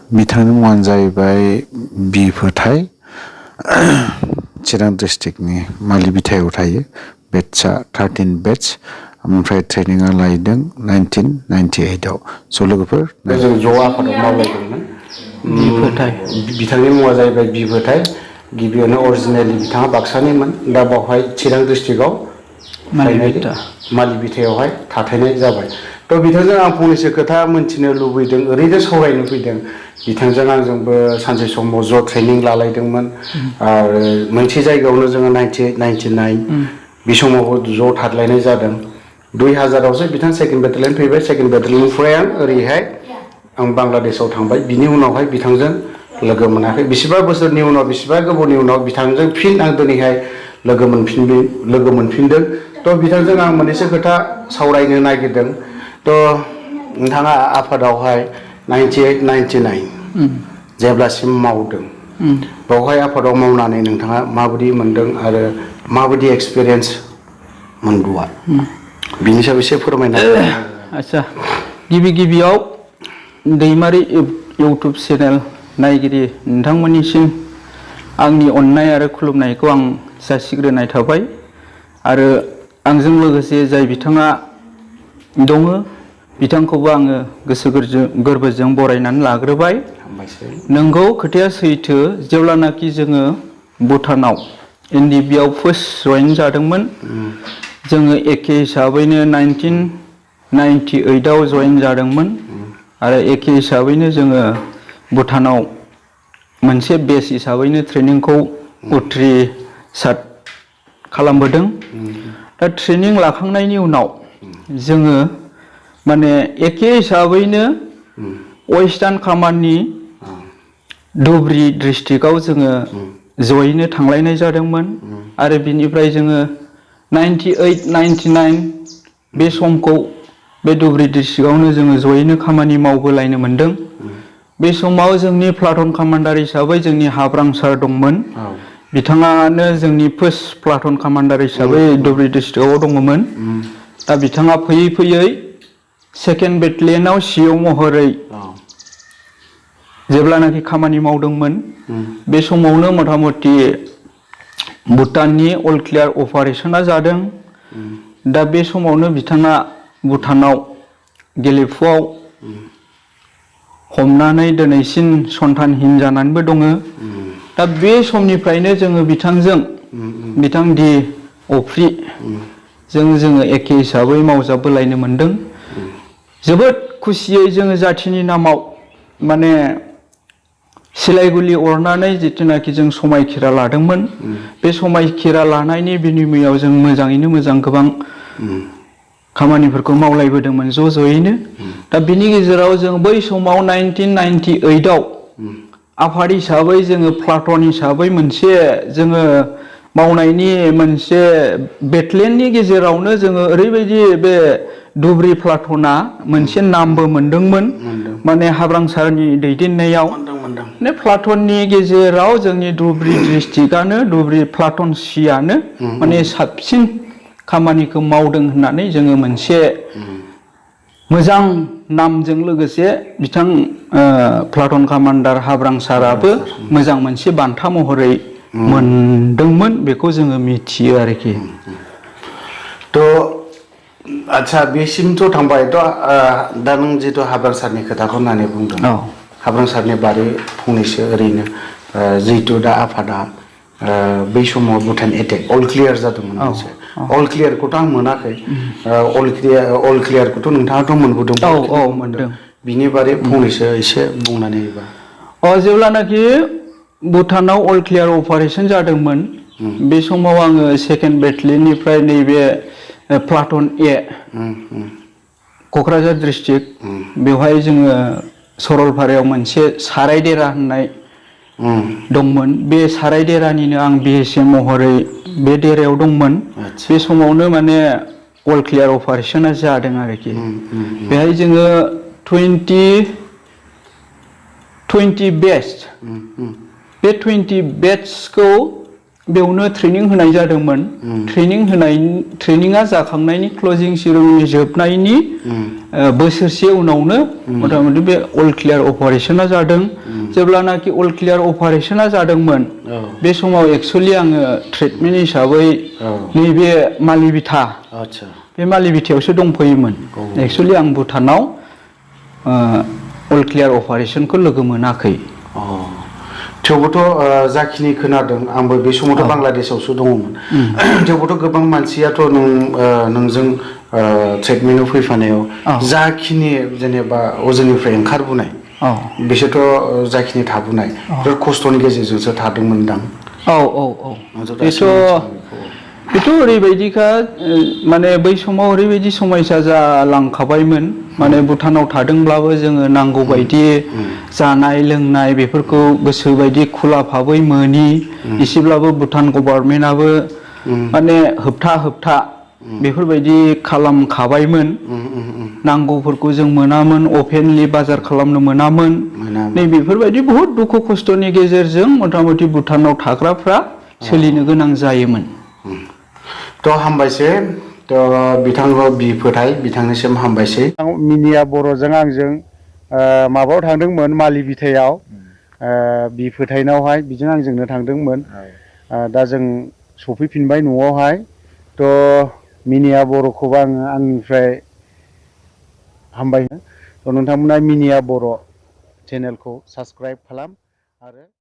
बिथांनि मुङानो जाहैबाय बि फोथाय चिरां डिस्ट्रिक्टनि मालि बिथायाव थायो बेटसा 13 बेटस ओमफ्राय ट्रेनिंआ लायदों 1998 स' लोगोफोर जों ज' आफादाव मावलायदोंमोन बि फोथाय बिथांनि मुङा जाहैबाय बि फोथाय गिबियावनो अरिजिनेलि बिथाङा बाक्सानिमोन दा बावहाय चिरां डिस्ट्रिक्टआव फाइनालि मालि बिथायावहाय थाथायनाय जाबाय थ' बिथांजों आं फंनैसो खोथा मोन्थिनो लुबैदों ओरैनो सावरायनो फैदों बिथांजों आंजोंबो सानसे समाव ज' ट्रेनिं लालायदोंमोन आरो मोनसे जायगायावनो जोङो 99 बे समावबो ज' थादलायनाय जादों 2000आवसो बिथां सेकेन्ड बेटेलियन फैबाय सेकेन्ड बेटेलियननिफ्राय आं ओरैहाय आं बांलादेशआव थांबाय बिनि उनावहाय बिथांजों लोगो मोनाखै बेसेबा बोसोरनि उनाव बेसेबा गोबावनि उनाव बिथांजों फिन आं दिनैहाय लोगो मोनफिनदों थ' बिथांजों आं मोननैसो खोथा सावरायनो नागिरदों थ' नोंथाङा आफादावहाय 98 99 जेब्लासिम मावदों बेवहाय आफादाव मावनानै नोंथाङा माबायदि मोनदों आरो माबायदि एक्सपिरियेन्स मोनबोआ बिनि सायाव एसे फोरमायना आच्छा गिबियाव दैमारि इउटुब चेनेल नायगिरि नोंथांमोननिसिम आंनि अननाय आरो खुलुमनायखौ आं जासिग्रोनाय थाबाय आरो आंजों लोगोसे जाय बिथाङा दङ बिथांखौबो आङो गोसो गोरबोजों बरायनानै लाग्रोबाय नोंगौ खोथाया सैथो जेब्लानाखि जोङो भुटानाव NDBआव फार्स्ट जइन जादोंमोन जोङो एखे हिसाबैनो 1998आव जइन जादोंमोन आरो एखे हिसाबैनो जोङो भुटानाव मोनसे बेस हिसाबैनो ट्रेनिंखौ उथ्रिसार खालामबोदों दा ट्रेनिं लाखांनायनि उनाव जोङो माने एखे हिसाबैनो वेस्टार्न कामाननि धुबरी डिस्ट्रिक्टआव जोङो जयैनो थांलायनाय जादोंमोन आरो बिनिफ्राय जोङो 98 99 बे समखौ बे धुबरी डिस्ट्रिक्टआवनो जोङो जयैनो खामानि मावबोलायनो मोनदों बे समाव जोंनि प्लाटन कामान्डार हिसाबै जोंनि हाब्रां सार दंमोन बिथाङानो जोंनि फार्स्ट प्लाटन कामान्डार हिसाबै धुबरी डिस्ट्रिक्टआव दङमोन दा बिथाङा फैयै सेकेन्ड बेटेलियनाव CO महरै जेब्लानाखि खामानि मावदोंमोन बे समावनो मथा मथि भुटाननि अल क्लियार अपारेशना जादों दा बे समावनो बिथाङा भुटानाव गेलेफुआव हमनानै दिनैसिम सन्तानहीन जानानैबो दङ दा बे समनिफ्रायनो जोङो बिथां दि अफ्रि जोङो एखे हिसाबै मावजाबोलायनो मोनदों जोबोद खुसियै जोङो जाथिनि नामाव माने सिलायगुलि अरनानै जिथुनाखि जों समायखिरा लादोंमोन बे समायखिरा लानायनि बिनिमयआव जों मोजाङैनो मोजां गोबां खामानिफोरखौ मावलायबोदोंमोन ज'यैनो दा बिनि गेजेराव जों बै समाव 1998आव आफाद हिसाबै जोङो प्लाटन हिसाबै मोनसे जोङो मावनायनि मोनसे बेटेलियननि गेजेरावनो जोङो ओरैबायदि बे धुबरी प्लाटना मोनसे नामबो मोनदोंमोन माने हाब्रां सारनि दैदेननायाव माने प्लाटननि गेजेराव जोंनि धुबरी डिस्ट्रिक्टआनो धुबरी प्लाटन सियानो माने साबसिन खामानिखौ मावदों होननानै जोङो मोनसे मोजां नामजों लोगोसे बिथां प्लाटन कामान्डार हाब्रां साराबो मोजां मोनसे बान्था महरै मोनदोंमोन बेखौ जोङो मिथियो आरोखि आच्छा बेसिमथ' थांबाय दा नों जिथु हाब्रां सारनि खोथाखौ होननानै बुंदों हाब्रां सारनि बारै फंनैसो ओरैनो जिहेतु दा आफादा बै समाव भुटान एटेक अल क्लियार जादोंमोन अल क्लियारखौथ' आं मोनाखै अल क्लियारखौथ' नोंथाङाथ' मोनबोदों मोनदों बिनि बारै फंनैसो एसे बुंनानै होबा जेब्लानाखि भुटानाव अल क्लियार अपारेशन जादोंमोन बे समाव आङो सेकेन्ड बेटेलियननिफ्राय नैबे प्लाटन ए क'क्राझार डिस्ट्रिक्ट बेवहाय जोङो सरलपारायाव मोनसे सारायदेरा होननाय दंमोन बे सारायदेरानिनो आं BSM महरै बे देरायाव दंमोन बे समावनो माने अल क्लियार अपारेशना जादों आरोखि बेहाय जोङो 20 बेच बे 20 बेचखौ बेयावनो ट्रेनिं होनाय जादोंमोन। ट्रेनिंआ जाखांनायनि क्लजिं सेरेमनि जोबनायनि बोसोरसे उनावनो मथा मथि बे अल क्लियार अपारेशना जादों। जेब्लानाखि अल क्लियार अपारेशना जादोंमोन बे समाव एक्सुअलि आङो ट्रिटमेन्ट हिसाबै नैबे मालिबिथा बे मालिबिथायावसो दंफैयोमोन। एक्सुअलि आं भुटानाव अल क्लियार अपारेशनखौ लोगो मोनाखै। थेवबोथ' जाखिनि खोनादों आंबो बे समावथ' बांलादेशआवसो दङमोन। थेवबोथ' गोबां मानसियाथ' नोंजों ट्रिटमेन्टआव फैफानायाव जाखिनि जेनेबा अजोंनिफ्राय ओंखारबोनाय बिसोरथ' जाखिनि थाबोनाय बिराद खस्थ'नि गेजेरजोंसो थादोंमोनदां। बेथ' ओरैबायदिखा माने बै समाव ओरैबायदि समयसा जालांखाबायमोन। माने भुटानाव थादोंब्लाबो जोङो नांगौ बायदि जानाय लोंनाय बेफोरखौ गोसो बायदि खुला भाबै मोनि। एसेब्लाबो भुटान गभर्नमेन्टआबो माने होबथा बेफोरबायदि खालामखाबायमोन। नांगौफोरखौ जों मोनामोन, अपेनलि बाजार खालामनो मोनामोन। नै बेफोरबायदि बहुद दुखु खस्थ'नि गेजेरजों मथा मथि भुटानाव थाग्राफ्रा सोलिनो गोनां जायोमोन। थ' हामबायसै। थ' बिथांखौ बिफोथाय बिथांनिसिम हामबायसै। मिनिया बर'जों आंजों माबायाव थांदोंमोन मालिबिथायाव बिफोथायनावहाय बिजों आंजोंनो थांदोंमोन। दा जों सफैफिनबाय न'आवहाय। थ' मिनिया बर'खौबो आङो आंनिफ्राय हामबाय होनो। थ' नोंथांमोना मिनिया बर' चेनेलखौ साबस्क्राइब खालाम आरो